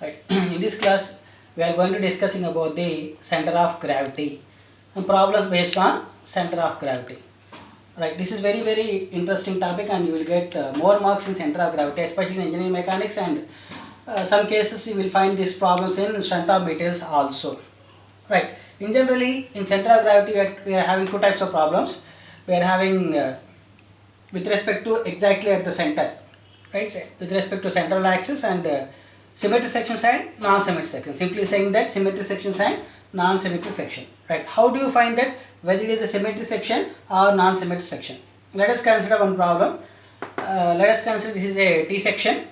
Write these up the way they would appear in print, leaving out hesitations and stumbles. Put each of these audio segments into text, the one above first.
Right. In this class, we are going to discussing about the center of gravity and problems based on center of gravity. Right. This is very interesting topic, and you will get more marks in center of gravity, especially in engineering mechanics, and some cases you will find these problems in strength of materials also. Right. In generally, in center of gravity, we are having two types of problems. We are having with respect to exactly at the center, right? With respect to central axis and symmetric section side, non-symmetric section. Simply saying that symmetric section side, non-symmetric section, right? How do you find that whether it is a symmetric section or non-symmetric section? Let us consider one problem. Let us consider this is a T section,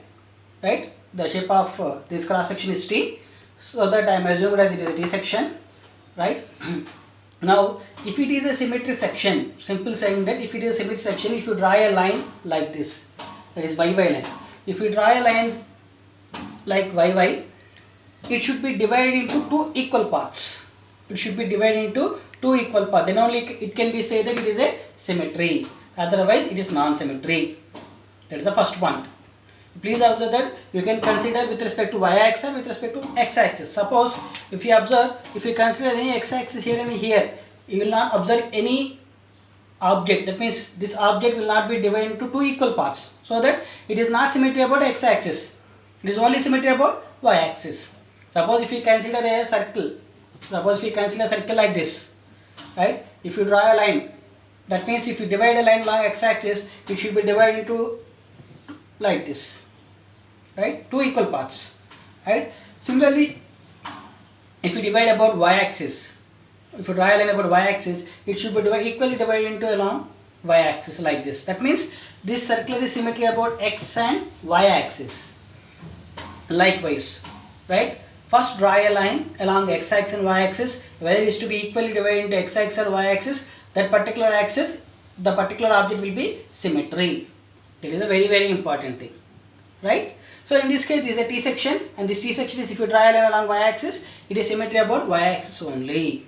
right? The shape of this cross section is T, so that I am assumed as it is a T section, right? Now, if it is a symmetric section, simple saying that if it is a symmetric section, if you draw a line like this, that is YY line. If you draw a line like YY, it should be divided into two equal parts. It should be divided into two equal parts. Then only it can be said that it is a symmetry. Otherwise, it is non-symmetry. That is the first point. Please observe that you can consider with respect to y-axis or with respect to x-axis. Suppose if you observe, if you consider any x-axis here and here, you will not observe any object. That means this object will not be divided into two equal parts. So that it is not symmetry about x-axis. It is only symmetry about y-axis. Suppose if you consider a circle, suppose if you consider a circle like this, right? If you draw a line, that means if you divide a line along x-axis, it should be divided into like this, right? Two equal parts, right? Similarly, if you divide about y-axis, if you draw a line about y-axis, it should be equally divided into along y-axis like this. That means this circular is symmetry about x and y-axis. Likewise, right? First draw a line along x-axis and y-axis, whether it is to be equally divided into x-axis or y-axis, that particular axis, the particular object will be symmetry. That is a very important thing, right? So in this case, this is a T section, and this T section is, if you draw a line along y-axis, it is symmetry about y-axis only.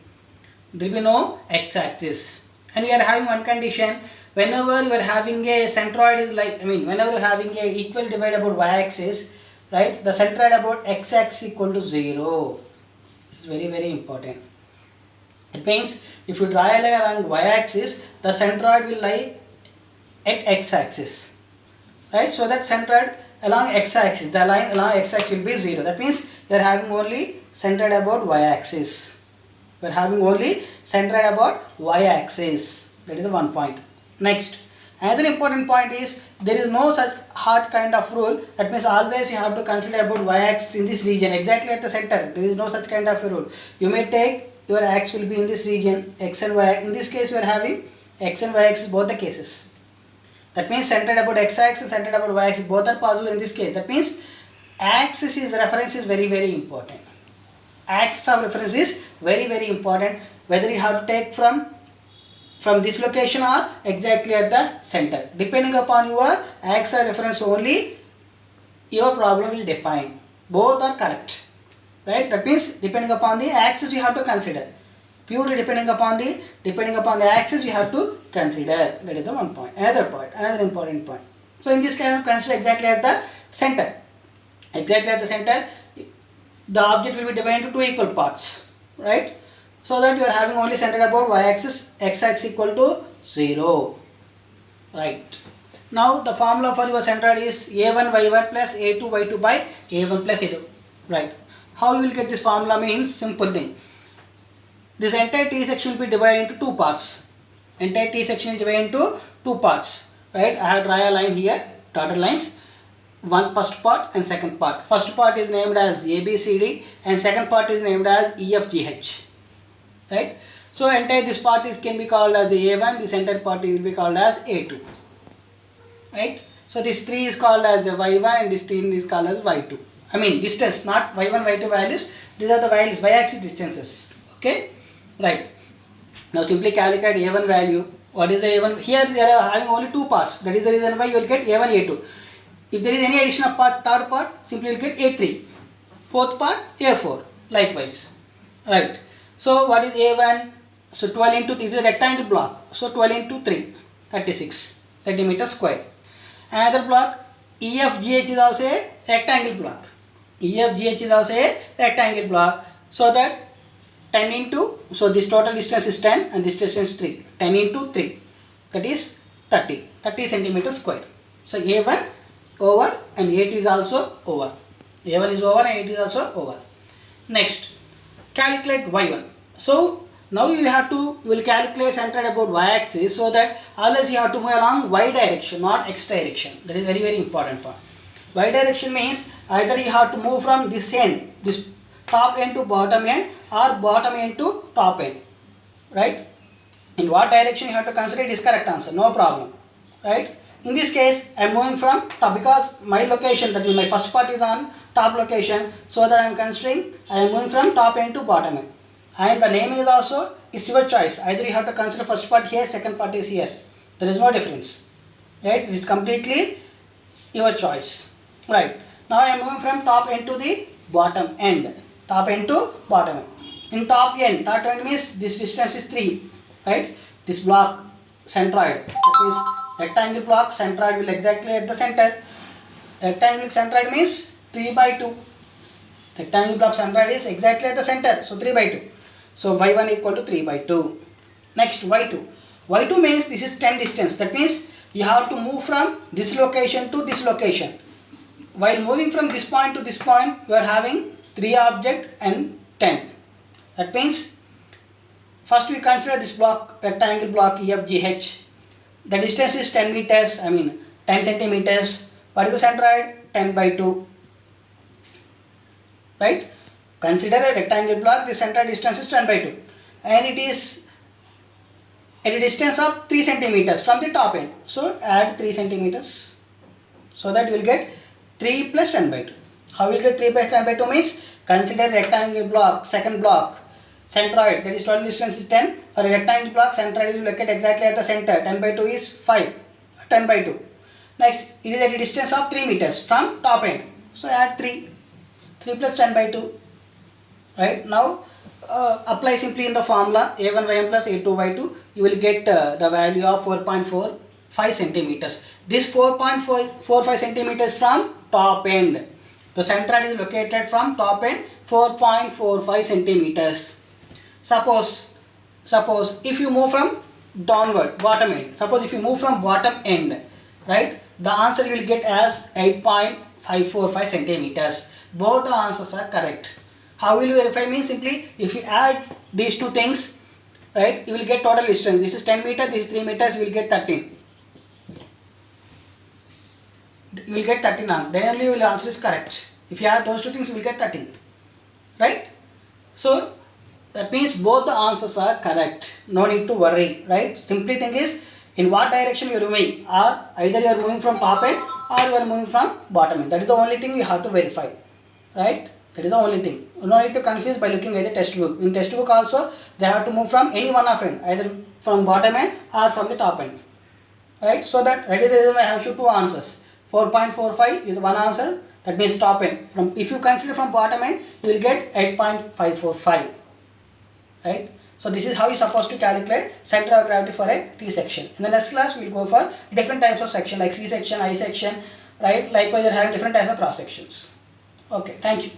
There will be no x-axis. And we are having one condition: whenever you are having a centroid is like, whenever you are having a equal divide about y-axis, right? The centroid about x-axis equal to 0. It's very important. It means if you draw a line along y-axis, the centroid will lie at x-axis. Right, so that centered along x-axis, the line along x-axis will be 0. That means you are having only centered about y-axis. You are having only centered about y-axis. That is the one point. Next, another important point is there is no such hard kind of rule. That means always you have to consider about y-axis in this region, exactly at the center. There is no such kind of a rule. You may take your axis will be in this region, x and y. In this case, you are having x and y-axis both the cases. That means centered about x-axis, centered about y-axis, both are possible in this case. That means axis is reference is very important. Axis of reference is very important. Whether you have to take from this location or exactly at the center, depending upon your axis of reference only, your problem will define. Both are correct, right? That means depending upon the axis you have to consider. Purely depending upon the axis you have to consider. That is the one point. Another important point. So in this case, consider exactly at the center. Exactly at the center, the object will be divided into two equal parts, right? So that you are having only centered about y-axis, x-axis equal to 0, right? Now the formula for your centroid is a1y1 plus a2y2 by a1 plus a2, right? How you will get this formula means simple thing. This entire T section will be divided into two parts. Entire T section is divided into two parts, right? I have drawn a line here, dotted lines. One first part and second part. First part is named as ABCD and second part is named as EFGH, right? So entire this part is can be called as A1. This entire part will be called as A2, right? So this 3 is called as Y1 and this 10 is called as Y2. Distance, not Y1, Y2 values. These are the values, y-axis distances. Okay. Right. Now simply calculate A1 value. What is the A1? Here they are having only two parts. That is the reason why you will get A1, A2. If there is any addition of part, third part, simply you will get A3. Fourth part, A4. Likewise. Right. So what is A1? So 12 into 3 is a rectangle block. So 12 into 3, 36 centimeters square. Another block, EFGH is also a rectangle block. EFGH is also a rectangle block. So that 10 into, so this total distance is 10 and this distance is 3. 10 into 3, that is 30 centimeters square. So A1 over and A2 is also over. A1 is over and A2 is also over. Next, calculate Y1. So now you will calculate centered about y-axis, so that always you have to move along y direction, not x direction. That is very, very important part. Y direction means either you have to move from this end, this top end to bottom end, or bottom end to top end, right? In what direction you have to consider, it is correct answer, no problem, right? In this case, I am moving from top, because my location, that is my first part, is on top location, so that I am considering I am moving from top end to bottom end. And the name is also, it's your choice. Either you have to consider first part here, second part is here. There is no difference, right? It is completely your choice, right? Now I am moving from top end to the bottom end. Top end to bottom end. In top end means this distance is 3, right? This block centroid, that is rectangle block centroid will exactly at the center. Rectangle centroid means 3 by 2. Rectangle block centroid is exactly at the center, so 3 by 2. So y1 equal to 3 by 2. Next, y2. Y2 means this is 10 distance. That means you have to move from this location to this location. While moving from this point to this point, you are having 3 objects and 10. That means first we consider this block, rectangle block EFGH. The distance is 10 meters, 10 centimeters. What is the centroid? 10 by 2. Right? Consider a rectangle block, the central distance is 10 by 2. And it is at a distance of 3 centimeters from the top end. So add 3 centimeters. So that you will get 3 plus 10 by 2. How will you get 3 plus 10 by 2 means? Consider rectangle block, second block, centroid, that is total distance is 10. For a rectangle block, centroid is located exactly at the center. 10 by 2 is 5. 10 by 2. Next, it is at a distance of 3 meters from top end. So add 3. 3 plus 10 by 2. Right? Now apply simply in the formula A1 y1 plus A2 y2. You will get the value of 4.45 centimeters. This 4.45 centimeters from top end. The centroid is located from top end 4.45 centimeters. Suppose if you move from downward, bottom end. Suppose if you move from bottom end, right? The answer you will get as 8.545 centimeters. Both the answers are correct. How will you verify? Means simply if you add these two things, right, you will get total distance. This is 10 meters, this is 3 meters, you will get 13. You will get 13 answer. Then only your answer is correct. If you add those two things, you will get 13. Right? So that means both the answers are correct. No need to worry. Right? Simply thing is in what direction you are moving, or either you are moving from top end or you are moving from bottom end. That is the only thing you have to verify. Right? That is the only thing. You no need to confuse by looking at the textbook. In textbook also, they have to move from any one of end, either from bottom end or from the top end. Right? So that is the reason I have two answers. 4.45 is one answer. That means top end. If you consider from bottom end, you will get 8.545. Right? So this is how you are supposed to calculate center of gravity for a T section. In the next class, we will go for different types of section like C section, I section. Right? Likewise, you are having different types of cross sections. Okay. Thank you.